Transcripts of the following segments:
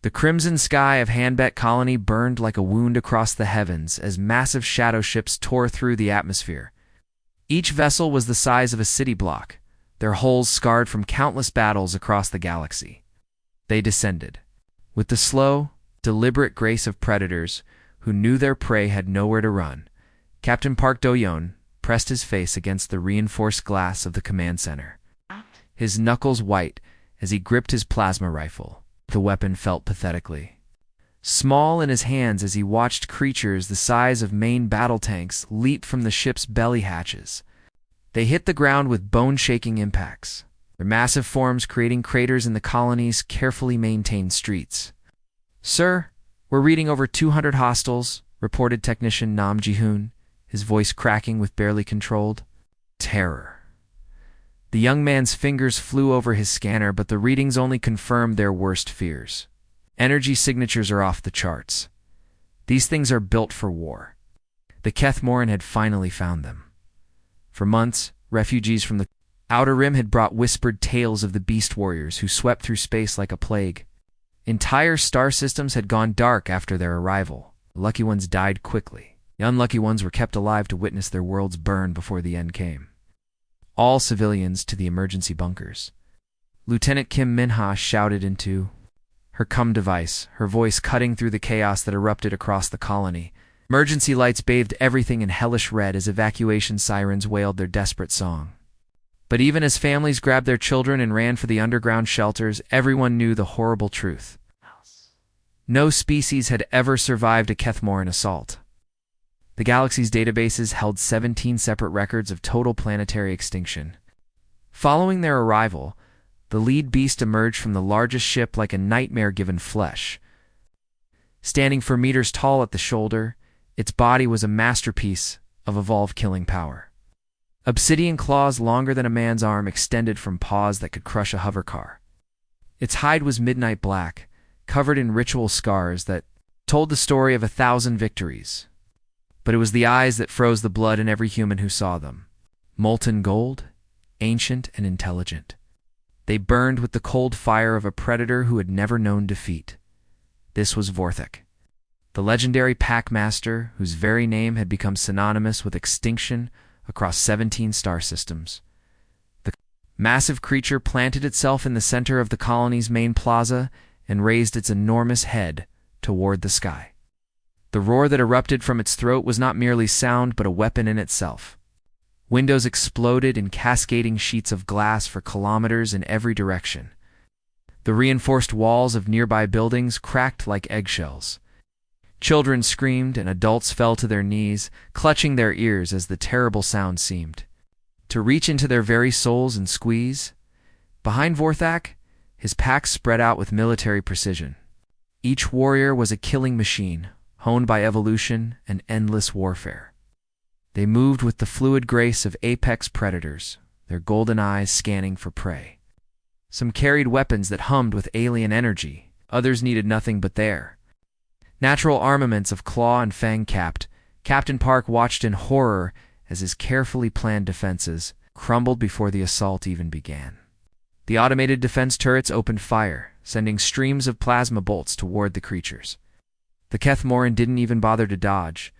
The crimson sky of Hanbek Colony burned like a wound across the heavens as massive shadow ships tore through the atmosphere. Each vessel was the size of a city block, their hulls scarred from countless battles across the galaxy. They descended, with the slow, deliberate grace of predators who knew their prey had nowhere to run. Captain Park Do-yeon pressed his face against the reinforced glass of the command center, his knuckles white as he gripped his plasma rifle. The weapon felt pathetically small in his hands as he watched creatures the size of main battle tanks leap from the ship's belly hatches. They hit the ground with bone-shaking impacts, their massive forms creating craters in the colony's carefully maintained streets. "Sir, we're reading over 200 hostiles," reported Technician Nam Ji-hoon, his voice cracking with barely controlled terror. The young man's fingers flew over his scanner, but the readings only confirmed their worst fears. Energy signatures are off the charts. These things are built for war. The Kethmoran had finally found them. For months, refugees from the Outer Rim had brought whispered tales of the beast warriors who swept through space like a plague. Entire star systems had gone dark after their arrival. The lucky ones died quickly. The unlucky ones were kept alive to witness their worlds burn before the end came. All civilians to the emergency bunkers. Lieutenant Kim Min-ha shouted into her CUM device, her voice cutting through the chaos that erupted across the colony. Emergency lights bathed everything in hellish red as evacuation sirens wailed their desperate song. But even as families grabbed their children and ran for the underground shelters, everyone knew the horrible truth. No species had ever survived a Kethmoran assault. The galaxy's databases held 17 separate records of total planetary extinction. Following their arrival, the lead beast emerged from the largest ship like a nightmare given flesh. Standing 4 meters tall at the shoulder, its body was a masterpiece of evolved killing power. Obsidian claws longer than a man's arm extended from paws that could crush a hovercar. Its hide was midnight black, covered in ritual scars that told the story of 1,000 victories. But it was the eyes that froze the blood in every human who saw them. Molten gold, ancient and intelligent. They burned with the cold fire of a predator who had never known defeat. This was Vorthok, the legendary packmaster whose very name had become synonymous with extinction across 17 star systems. The massive creature planted itself in the center of the colony's main plaza and raised its enormous head toward the sky. The roar that erupted from its throat was not merely sound, but a weapon in itself. Windows exploded in cascading sheets of glass for kilometers in every direction. The reinforced walls of nearby buildings cracked like eggshells. Children screamed and adults fell to their knees, clutching their ears as the terrible sound seemed to reach into their very souls and squeeze. Behind Vorthok, his pack spread out with military precision. Each warrior was a killing machine, honed by evolution and endless warfare. They moved with the fluid grace of apex predators, their golden eyes scanning for prey. Some carried weapons that hummed with alien energy, others needed nothing but their natural armaments of claw and fang capped. Captain Park watched in horror as his carefully planned defenses crumbled before the assault even began. The automated defense turrets opened fire, sending streams of plasma bolts toward the creatures. The Kethmoran didn't even bother to dodge.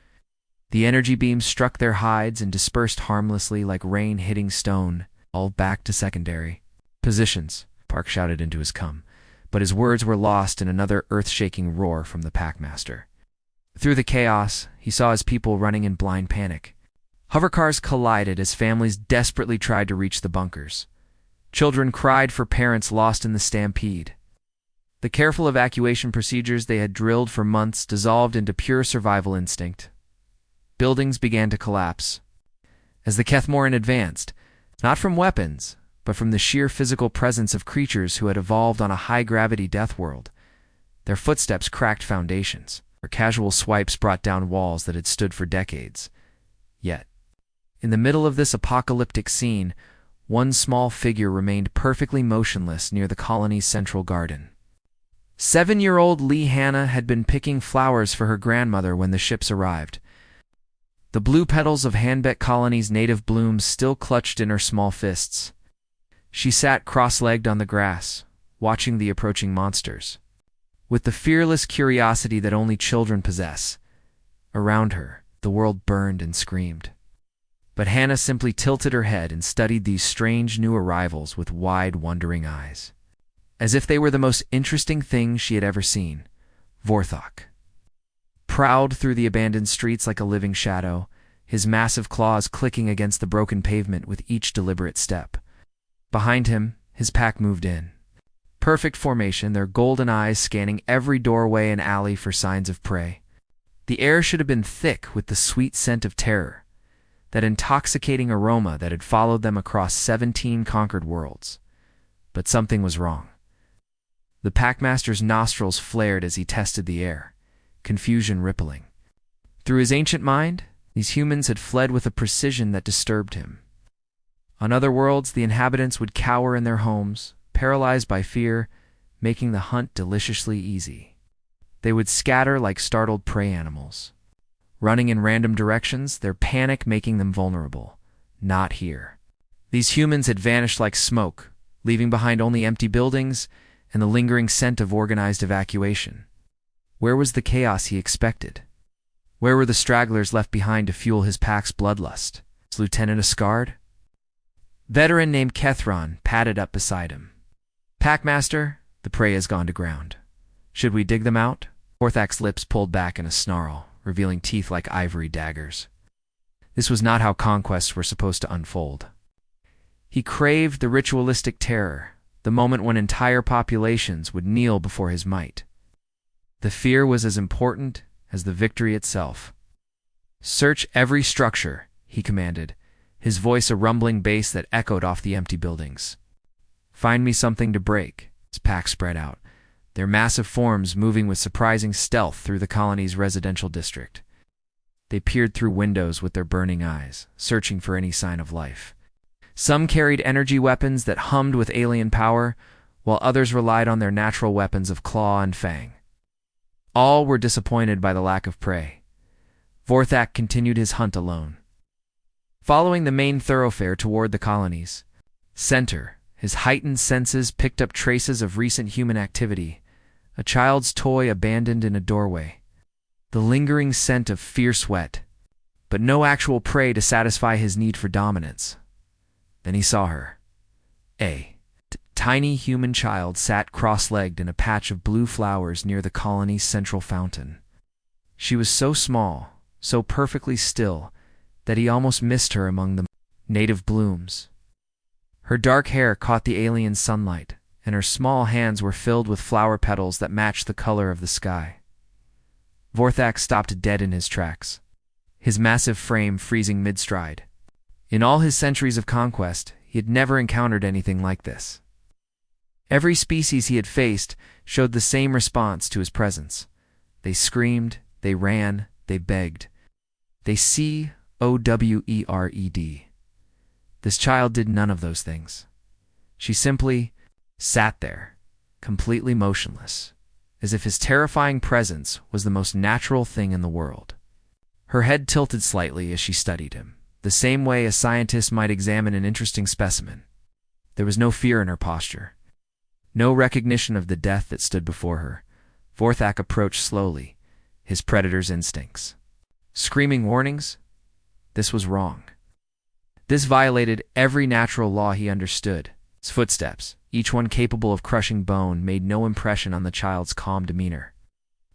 The energy beams struck their hides and dispersed harmlessly like rain hitting stone, all back to secondary positions, Park shouted into his CUM, but his words were lost in another earth-shaking roar from the Packmaster. Through the chaos, he saw his people running in blind panic. Hovercars collided as families desperately tried to reach the bunkers. Children cried for parents lost in the stampede. The careful evacuation procedures they had drilled for months dissolved into pure survival instinct. Buildings began to collapse. As the Kethmoran advanced, not from weapons, but from the sheer physical presence of creatures who had evolved on a high-gravity death world, their footsteps cracked foundations, or casual swipes brought down walls that had stood for decades. Yet, in the middle of this apocalyptic scene, one small figure remained perfectly motionless near the colony's central garden. 7-year-old Lee Hannah had been picking flowers for her grandmother when the ships arrived. The blue petals of Hanbek Colony's native blooms still clutched in her small fists. She sat cross-legged on the grass, watching the approaching monsters. with the fearless curiosity that only children possess. Around her, the world burned and screamed. But Hannah simply tilted her head and studied these strange new arrivals with wide, wondering eyes, as if they were the most interesting things she had ever seen. Vorthok prowled through the abandoned streets like a living shadow, his massive claws clicking against the broken pavement with each deliberate step. Behind him, his pack moved in. Perfect formation, their golden eyes scanning every doorway and alley for signs of prey. The air should have been thick with the sweet scent of terror, that intoxicating aroma that had followed them across 17 conquered worlds. But something was wrong. The Packmaster's nostrils flared as he tested the air, confusion rippling. Through his ancient mind, these humans had fled with a precision that disturbed him. On other worlds, the inhabitants would cower in their homes, paralyzed by fear, making the hunt deliciously easy. They would scatter like startled prey animals, running in random directions, their panic making them vulnerable. Not here. These humans had vanished like smoke, leaving behind only empty buildings and the lingering scent of organized evacuation. Where was the chaos he expected? Where were the stragglers left behind to fuel his pack's bloodlust? Was Lieutenant Ascard? Veteran named Kethron padded up beside him. Packmaster, the prey has gone to ground. Should we dig them out? Vorthak's lips pulled back in a snarl, revealing teeth like ivory daggers. This was not how conquests were supposed to unfold. He craved the ritualistic terror, the moment when entire populations would kneel before his might. The fear was as important as the victory itself. Search every structure, he commanded, his voice a rumbling bass that echoed off the empty buildings. Find me something to break. His pack spread out, their massive forms moving with surprising stealth through the colony's residential district. They peered through windows with their burning eyes, searching for any sign of life. Some carried energy weapons that hummed with alien power, while others relied on their natural weapons of claw and fang. All were disappointed by the lack of prey. Vorthak continued his hunt alone. Following the main thoroughfare toward the colony's center, his heightened senses picked up traces of recent human activity, a child's toy abandoned in a doorway, the lingering scent of fierce wet, but no actual prey to satisfy his need for dominance. Then he saw her. A tiny human child sat cross-legged in a patch of blue flowers near the colony's central fountain. She was so small, so perfectly still, that he almost missed her among the native blooms. Her dark hair caught the alien sunlight, and her small hands were filled with flower petals that matched the color of the sky. Vorthak stopped dead in his tracks, his massive frame freezing mid-stride. In all his centuries of conquest, he had never encountered anything like this. Every species he had faced showed the same response to his presence. They screamed, they ran, they begged. They COWERED. This child did none of those things. She simply sat there, completely motionless, as if his terrifying presence was the most natural thing in the world. Her head tilted slightly as she studied him, the same way a scientist might examine an interesting specimen. There was no fear in her posture, no recognition of the death that stood before her. Vorthak approached slowly, his predator's instincts. Screaming warnings? This was wrong. This violated every natural law he understood. His footsteps, each one capable of crushing bone, made no impression on the child's calm demeanor.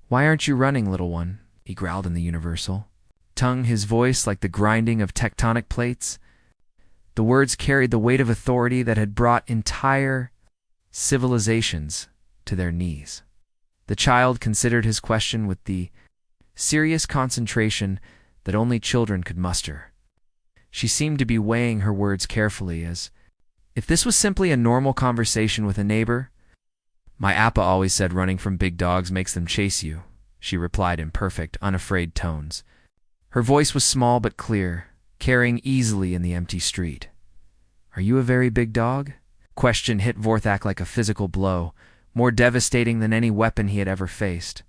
"Why aren't you running, little one?" he growled in the universal tongue, his voice like the grinding of tectonic plates. The words carried the weight of authority that had brought entire civilizations to their knees. The child considered his question with the serious concentration that only children could muster. She seemed to be weighing her words carefully, as if this was simply a normal conversation with a neighbor. "My appa always said running from big dogs makes them chase you," she replied in perfect, unafraid tones. Her voice was small but clear, carrying easily in the empty street. "Are you a very big dog?" Question hit Vorthak like a physical blow, more devastating than any weapon he had ever faced.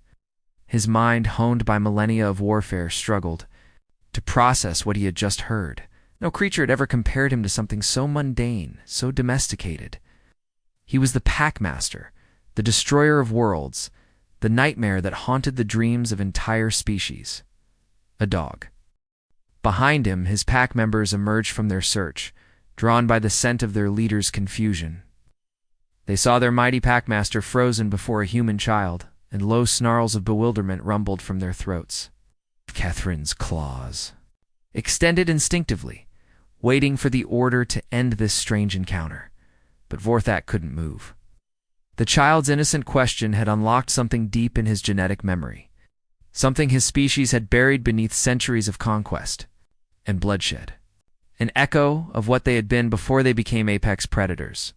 His mind, honed by millennia of warfare, struggled to process what he had just heard. No creature had ever compared him to something so mundane, so domesticated. He was the Packmaster, the destroyer of worlds, the nightmare that haunted the dreams of entire species. A dog. Behind him, his pack members emerged from their search, drawn by the scent of their leader's confusion. They saw their mighty packmaster frozen before a human child, and low snarls of bewilderment rumbled from their throats. Catherine's claws extended instinctively, waiting for the order to end this strange encounter. But Vorthak couldn't move. The child's innocent question had unlocked something deep in his genetic memory, something his species had buried beneath centuries of conquest and bloodshed, an echo of what they had been before they became apex predators.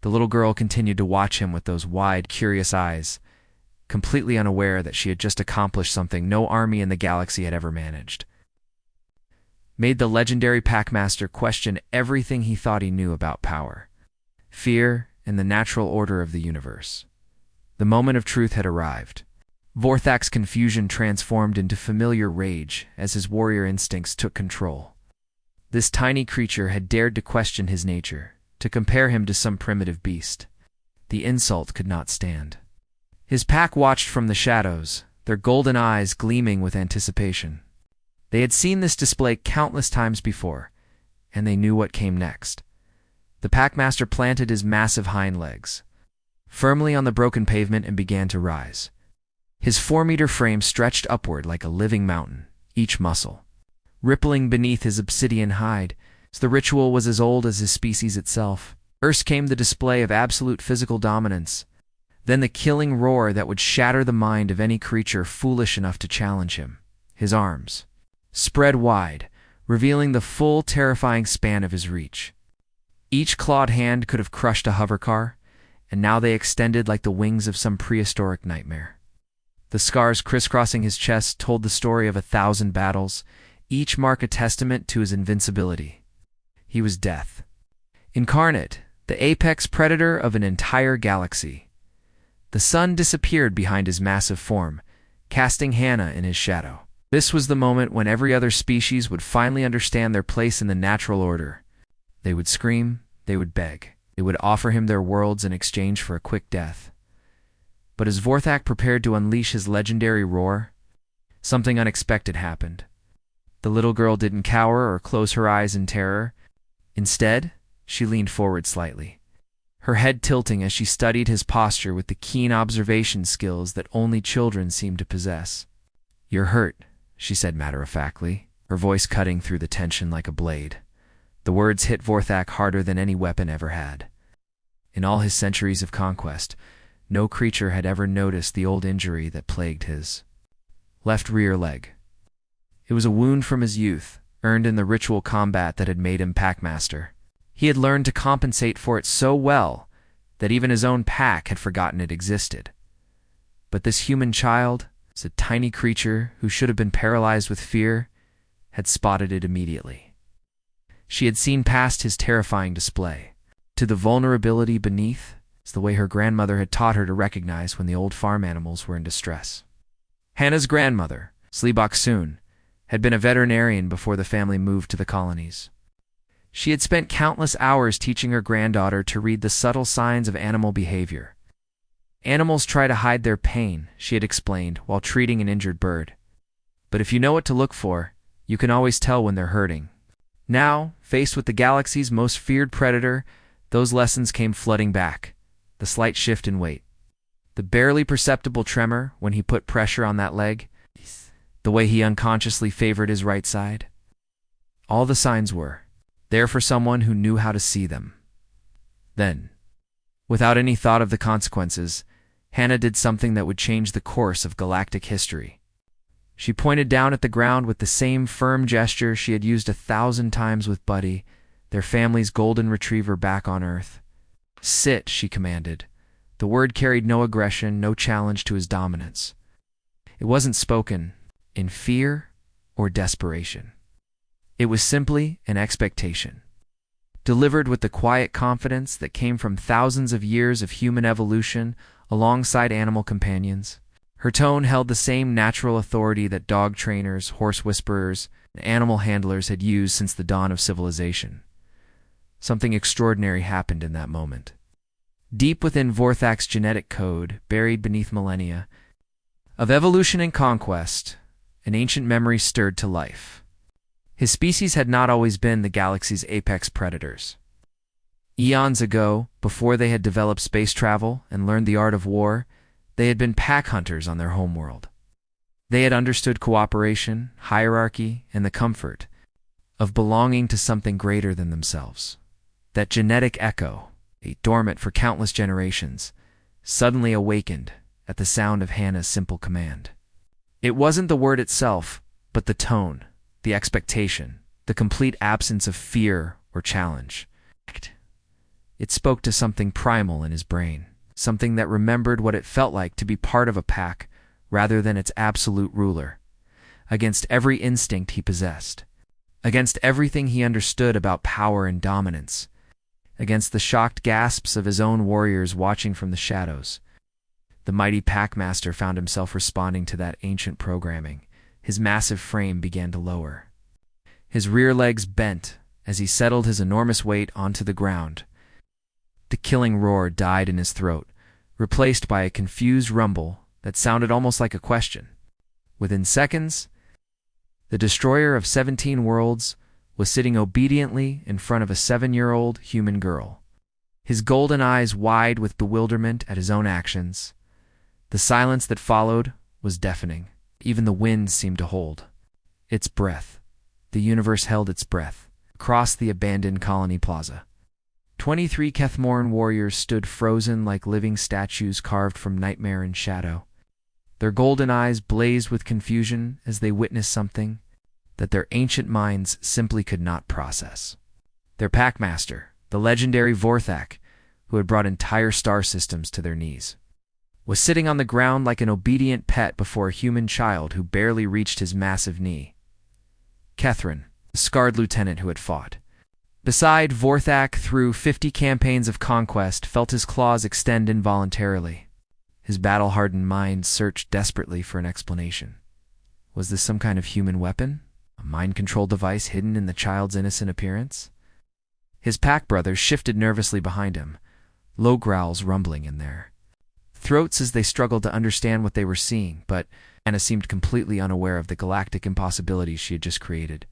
The little girl continued to watch him with those wide, curious eyes, completely unaware that she had just accomplished something no army in the galaxy had ever managed. Made the legendary Packmaster question everything he thought he knew about power, fear, and the natural order of the universe. The moment of truth had arrived. Vorthak's confusion transformed into familiar rage as his warrior instincts took control. This tiny creature had dared to question his nature, to compare him to some primitive beast. The insult could not stand. His pack watched from the shadows, their golden eyes gleaming with anticipation. They had seen this display countless times before, and they knew what came next. The Packmaster planted his massive hind legs firmly on the broken pavement and began to rise. His 4-meter frame stretched upward like a living mountain, each muscle rippling beneath his obsidian hide. The ritual was as old as his species itself. First came the display of absolute physical dominance, then the killing roar that would shatter the mind of any creature foolish enough to challenge him. His arms spread wide, revealing the full, terrifying span of his reach. Each clawed hand could have crushed a hovercar, and now they extended like the wings of some prehistoric nightmare. The scars crisscrossing his chest told the story of 1,000 battles, each mark a testament to his invincibility. He was death, incarnate, the apex predator of an entire galaxy. The sun disappeared behind his massive form, casting Hannah in his shadow. This was the moment when every other species would finally understand their place in the natural order. They would scream, they would beg, they would offer him their worlds in exchange for a quick death. But as Vorthak prepared to unleash his legendary roar, something unexpected happened. The little girl didn't cower or close her eyes in terror. Instead, she leaned forward slightly, her head tilting as she studied his posture with the keen observation skills that only children seem to possess. "You're hurt," she said matter-of-factly, her voice cutting through the tension like a blade. The words hit Vorthak harder than any weapon ever had. In all his centuries of conquest, no creature had ever noticed the old injury that plagued his left rear leg. It was a wound from his youth, earned in the ritual combat that had made him Packmaster. He had learned to compensate for it so well that even his own pack had forgotten it existed. But this human child, as a tiny creature who should have been paralyzed with fear, had spotted it immediately. She had seen past his terrifying display, to the vulnerability beneath, as the way her grandmother had taught her to recognize when the old farm animals were in distress. Hannah's grandmother, Slebok Soon, had been a veterinarian before the family moved to the colonies. She had spent countless hours teaching her granddaughter to read the subtle signs of animal behavior. Animals try to hide their pain, she had explained, while treating an injured bird. But if you know what to look for, you can always tell when they're hurting. Now, faced with the galaxy's most feared predator, those lessons came flooding back. The slight shift in weight, the barely perceptible tremor when he put pressure on that leg, the way he unconsciously favored his right side. All the signs were there for someone who knew how to see them. Then, without any thought of the consequences, Hannah did something that would change the course of galactic history. She pointed down at the ground with the same firm gesture she had used 1,000 times with Buddy, their family's golden retriever back on Earth. "Sit," she commanded. The word carried no aggression, no challenge to his dominance. It wasn't spoken in fear or desperation. It was simply an expectation, delivered with the quiet confidence that came from thousands of years of human evolution alongside animal companions. Her tone held the same natural authority that dog trainers, horse whisperers, and animal handlers had used since the dawn of civilization. Something extraordinary happened in that moment. Deep within Vorthak's genetic code, buried beneath millennia, Of evolution and conquest, an ancient memory stirred to life. His species had not always been the galaxy's apex predators. Eons ago, before they had developed space travel and learned the art of war, they had been pack hunters on their homeworld. They had understood cooperation, hierarchy, and the comfort of belonging to something greater than themselves. That genetic echo, dormant for countless generations, suddenly awakened at the sound of Hannah's simple command. It wasn't the word itself, but the tone, the expectation, the complete absence of fear or challenge. It spoke to something primal in his brain, something that remembered what it felt like to be part of a pack rather than its absolute ruler. Against every instinct he possessed, against everything he understood about power and dominance, against the shocked gasps of his own warriors watching from the shadows, the mighty Packmaster found himself responding to that ancient programming. His massive frame began to lower. His rear legs bent as he settled his enormous weight onto the ground. The killing roar died in his throat, replaced by a confused rumble that sounded almost like a question. Within seconds, the destroyer of 17 worlds was sitting obediently in front of a 7-year-old human girl, his golden eyes wide with bewilderment at his own actions. The silence that followed was deafening. Even the wind seemed to hold its breath. The universe held its breath. Across the abandoned colony plaza, 23 Kethmoran warriors stood frozen like living statues carved from nightmare and shadow. Their golden eyes blazed with confusion as they witnessed something that their ancient minds simply could not process. Their packmaster, the legendary Vorthak, who had brought entire star systems to their knees, was sitting on the ground like an obedient pet before a human child who barely reached his massive knee. Kethrin, the scarred lieutenant who had fought beside Vorthak through 50 campaigns of conquest, felt his claws extend involuntarily. His battle-hardened mind searched desperately for an explanation. Was this some kind of human weapon? A mind-control device hidden in the child's innocent appearance? His pack brothers shifted nervously behind him, low growls rumbling in their throats as they struggled to understand what they were seeing, but Anna seemed completely unaware of the galactic impossibilities she had just created.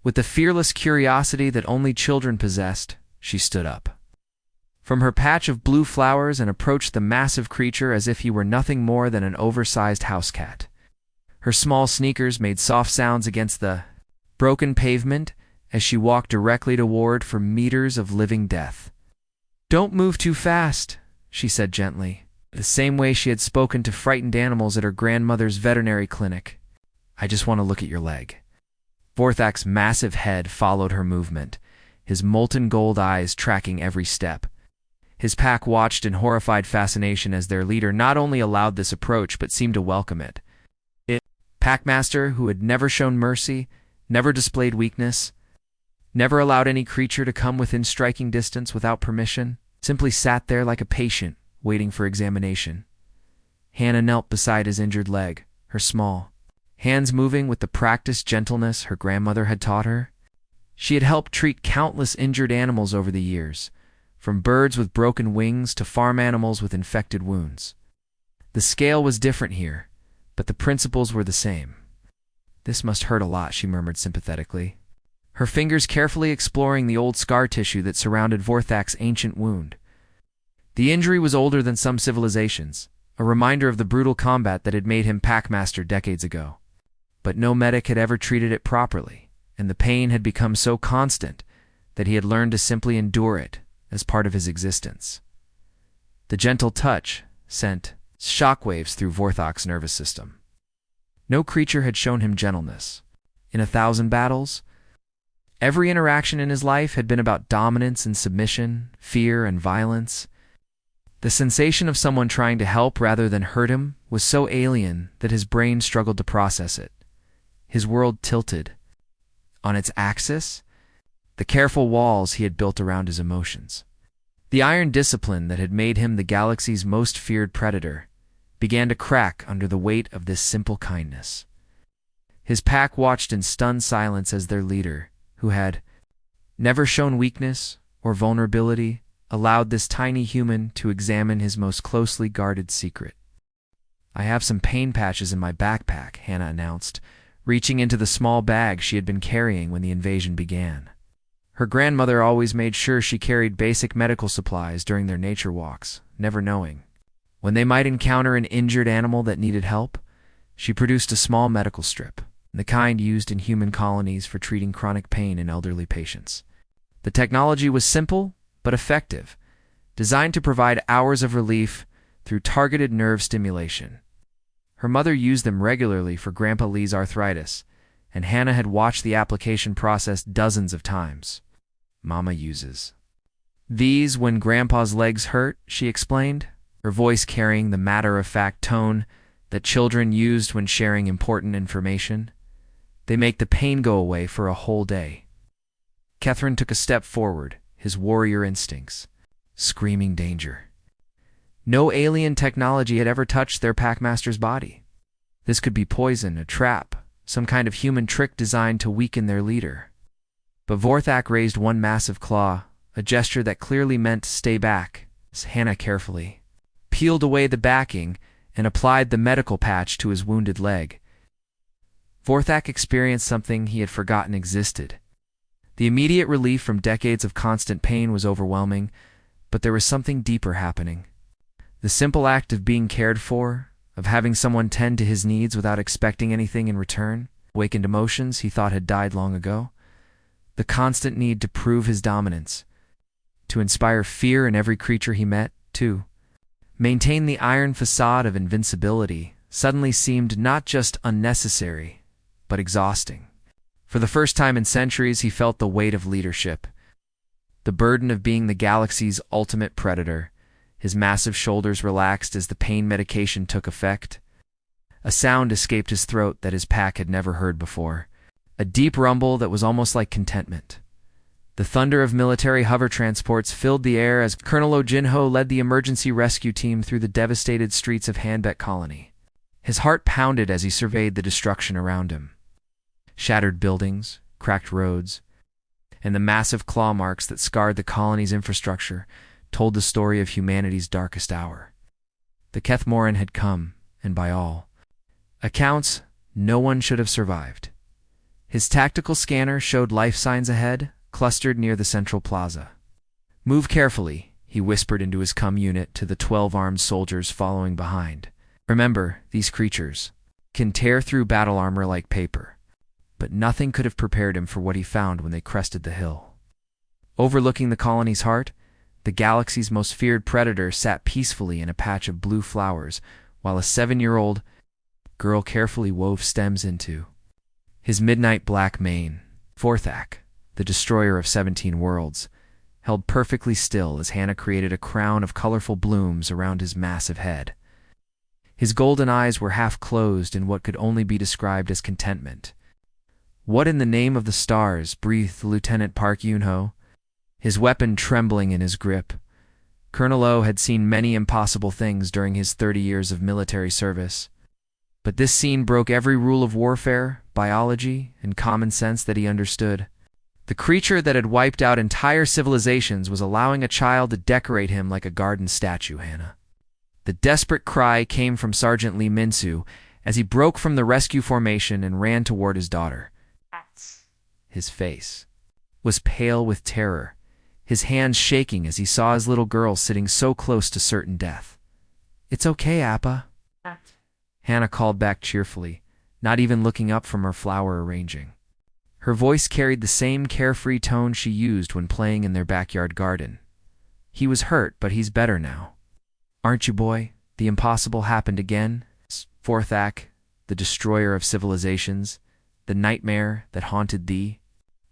With the fearless curiosity that only children possessed, she stood up from her patch of blue flowers and approached the massive creature as if he were nothing more than an oversized house cat. Her small sneakers made soft sounds against the broken pavement as she walked directly toward for meters of living death. "Don't move too fast," she said gently, the same way she had spoken to frightened animals at her grandmother's veterinary clinic. "I just want to look at your leg." Vorthak's massive head followed her movement, his molten gold eyes tracking every step. His pack watched in horrified fascination as their leader not only allowed this approach but seemed to welcome it. Packmaster, who had never shown mercy, never displayed weakness, never allowed any creature to come within striking distance without permission, simply sat there like a patient, waiting for examination. Hannah knelt beside his injured leg, her small hands moving with the practiced gentleness her grandmother had taught her. She had helped treat countless injured animals over the years, from birds with broken wings to farm animals with infected wounds. The scale was different here, but the principles were the same. "This must hurt a lot," she murmured sympathetically, her fingers carefully exploring the old scar tissue that surrounded Vorthak's ancient wound. The injury was older than some civilizations, a reminder of the brutal combat that had made him Packmaster decades ago. But no medic had ever treated it properly, and the pain had become so constant that he had learned to simply endure it as part of his existence. The gentle touch sent shockwaves through Vorthak's nervous system. No creature had shown him gentleness. In 1,000 battles, every interaction in his life had been about dominance and submission, fear and violence. The sensation of someone trying to help rather than hurt him was so alien that his brain struggled to process it. His world tilted on its axis, the careful walls he had built around his emotions. The iron discipline that had made him the galaxy's most feared predator began to crack under the weight of this simple kindness. His pack watched in stunned silence as their leader, who had never shown weakness or vulnerability, allowed this tiny human to examine his most closely guarded secret. I have some pain patches in my backpack, Hannah announced, reaching into the small bag she had been carrying when the invasion began. Her grandmother always made sure she carried basic medical supplies during their nature walks, never knowing when they might encounter an injured animal that needed help. She produced a small medical strip, the kind used in human colonies for treating chronic pain in elderly patients. The technology was simple but effective, designed to provide hours of relief through targeted nerve stimulation. Her mother used them regularly for Grandpa Lee's arthritis, and Hannah had watched the application process dozens of times. Mama uses these when Grandpa's legs hurt, she explained, her voice carrying the matter-of-fact tone that children used when sharing important information. They make the pain go away for a whole day. Catherine took a step forward, his warrior instincts screaming danger. No alien technology had ever touched their packmaster's body. This could be poison, a trap, some kind of human trick designed to weaken their leader. But Vorthak raised one massive claw, a gesture that clearly meant stay back. Hannah carefully peeled away the backing and applied the medical patch to his wounded leg. Vorthak experienced something he had forgotten existed. The immediate relief from decades of constant pain was overwhelming, but there was something deeper happening. The simple act of being cared for, of having someone tend to his needs without expecting anything in return, awakened emotions he thought had died long ago. The constant need to prove his dominance, to inspire fear in every creature he met, to maintain the iron facade of invincibility, suddenly seemed not just unnecessary, but exhausting. For the first time in centuries, he felt the weight of leadership, the burden of being the galaxy's ultimate predator. His massive shoulders relaxed as the pain medication took effect. A sound escaped his throat that his pack had never heard before, a deep rumble that was almost like contentment. The thunder of military hover transports filled the air as Colonel Ojinho led the emergency rescue team through the devastated streets of Hanbek Colony. His heart pounded as he surveyed the destruction around him. Shattered buildings, cracked roads, and the massive claw marks that scarred the colony's infrastructure told the story of humanity's darkest hour. The Kethmoran had come, and by all accounts, no one should have survived. His tactical scanner showed life signs ahead, clustered near the central plaza. "Move carefully," he whispered into his unit to the 12 armed soldiers following behind. "Remember, these creatures can tear through battle armor like paper." But nothing could have prepared him for what he found when they crested the hill. Overlooking the colony's heart, the galaxy's most feared predator sat peacefully in a patch of blue flowers, while a 7-year-old girl carefully wove stems into his midnight black mane. Vorthak, the destroyer of 17 worlds, held perfectly still as Hannah created a crown of colorful blooms around his massive head. His golden eyes were half closed in what could only be described as contentment. "What in the name of the stars?" breathed Lieutenant Park Yunho, his weapon trembling in his grip. Colonel O had seen many impossible things during his 30 years of military service, but this scene broke every rule of warfare, biology, and common sense that he understood. The creature that had wiped out entire civilizations was allowing a child to decorate him like a garden statue, Hannah. The desperate cry came from Sergeant Lee Minsu as he broke from the rescue formation and ran toward his daughter. His face was pale with terror, his hands shaking as he saw his little girl sitting so close to certain death. "It's okay, Appa," Hannah called back cheerfully, not even looking up from her flower arranging. Her voice carried the same carefree tone she used when playing in their backyard garden. "He was hurt, but he's better now. Aren't you, boy? The impossible happened again. Vorthak, the destroyer of civilizations, the nightmare that haunted thee,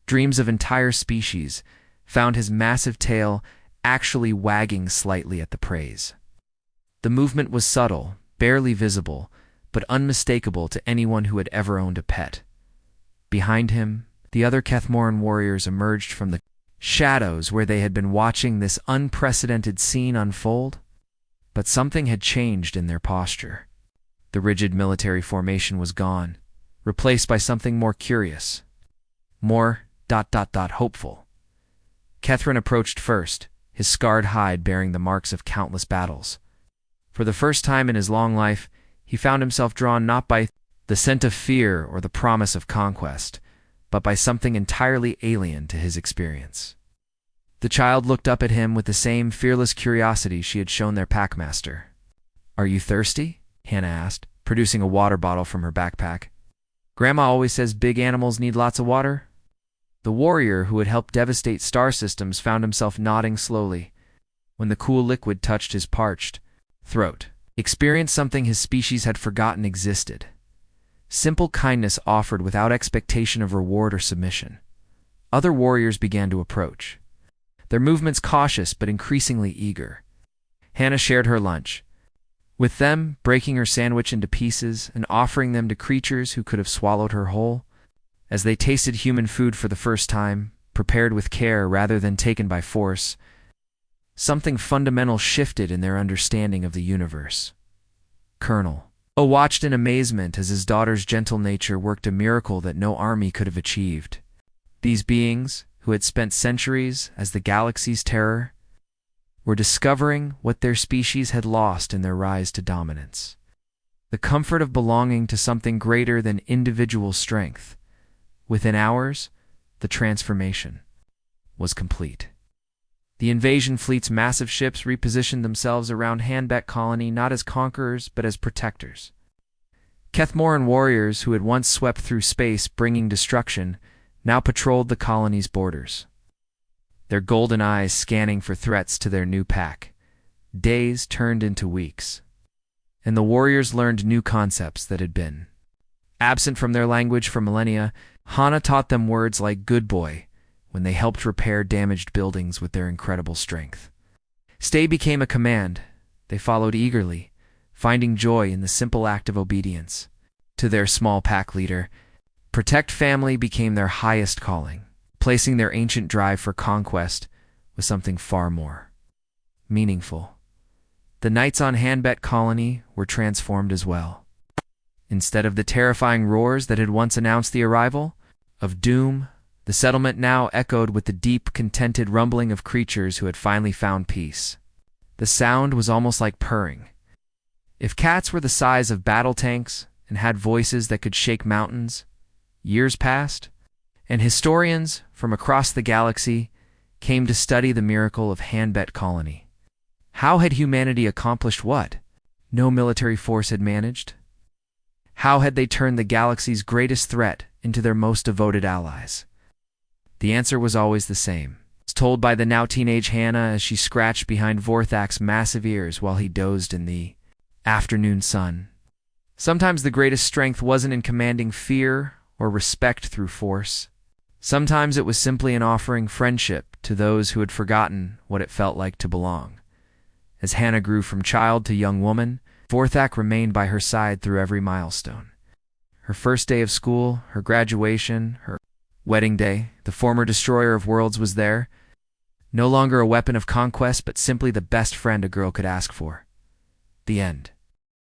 dreams of entire species, found his massive tail actually wagging slightly at the praise." The movement was subtle, barely visible, but unmistakable to anyone who had ever owned a pet. Behind him, the other Kethmoran warriors emerged from the shadows where they had been watching this unprecedented scene unfold. But something had changed in their posture. The rigid military formation was gone, replaced by something more curious, more hopeful. Kethrin approached first, his scarred hide bearing the marks of countless battles. For the first time in his long life, he found himself drawn not by the scent of fear or the promise of conquest, but by something entirely alien to his experience. The child looked up at him with the same fearless curiosity she had shown their packmaster. "Are you thirsty?" Hannah asked, producing a water bottle from her backpack. "Grandma always says big animals need lots of water." The warrior who had helped devastate star systems found himself nodding slowly when the cool liquid touched his parched throat. He experienced something his species had forgotten existed. Simple kindness offered without expectation of reward or submission. Other warriors began to approach, their movements cautious but increasingly eager. Hannah shared her lunch with them, breaking her sandwich into pieces and offering them to creatures who could have swallowed her whole. As they tasted human food for the first time, prepared with care rather than taken by force, something fundamental shifted in their understanding of the universe. Colonel O watched in amazement as his daughter's gentle nature worked a miracle that no army could have achieved. These beings, who had spent centuries as the galaxy's terror, were discovering what their species had lost in their rise to dominance. The comfort of belonging to something greater than individual strength. Within hours, the transformation was complete. The invasion fleet's massive ships repositioned themselves around Hanbeck Colony not as conquerors but as protectors. Kethmoran warriors who had once swept through space bringing destruction now patrolled the colony's borders, their golden eyes scanning for threats to their new pack. Days turned into weeks, and the warriors learned new concepts that had been absent from their language for millennia. Hannah taught them words like good boy when they helped repair damaged buildings with their incredible strength. Stay became a command. They followed eagerly, finding joy in the simple act of obedience. To their small pack leader, protect family became their highest calling, placing their ancient drive for conquest with something far more meaningful. The nights on Hanbeck Colony were transformed as well. Instead of the terrifying roars that had once announced the arrival of doom, the settlement now echoed with the deep, contented rumbling of creatures who had finally found peace. The sound was almost like purring. If cats were the size of battle tanks and had voices that could shake mountains, years passed, and historians from across the galaxy came to study the miracle of Hanbeck Colony. How had humanity accomplished what no military force had managed? How had they turned the galaxy's greatest threat into their most devoted allies? The answer was always the same. It's told by the now teenage Hannah as she scratched behind Vorthak's massive ears while he dozed in the afternoon sun. Sometimes the greatest strength wasn't in commanding fear or respect through force. Sometimes it was simply in offering friendship to those who had forgotten what it felt like to belong. As Hannah grew from child to young woman, Vorthak remained by her side through every milestone. Her first day of school, her graduation, her wedding day, the former destroyer of worlds was there, no longer a weapon of conquest but simply the best friend a girl could ask for. The end.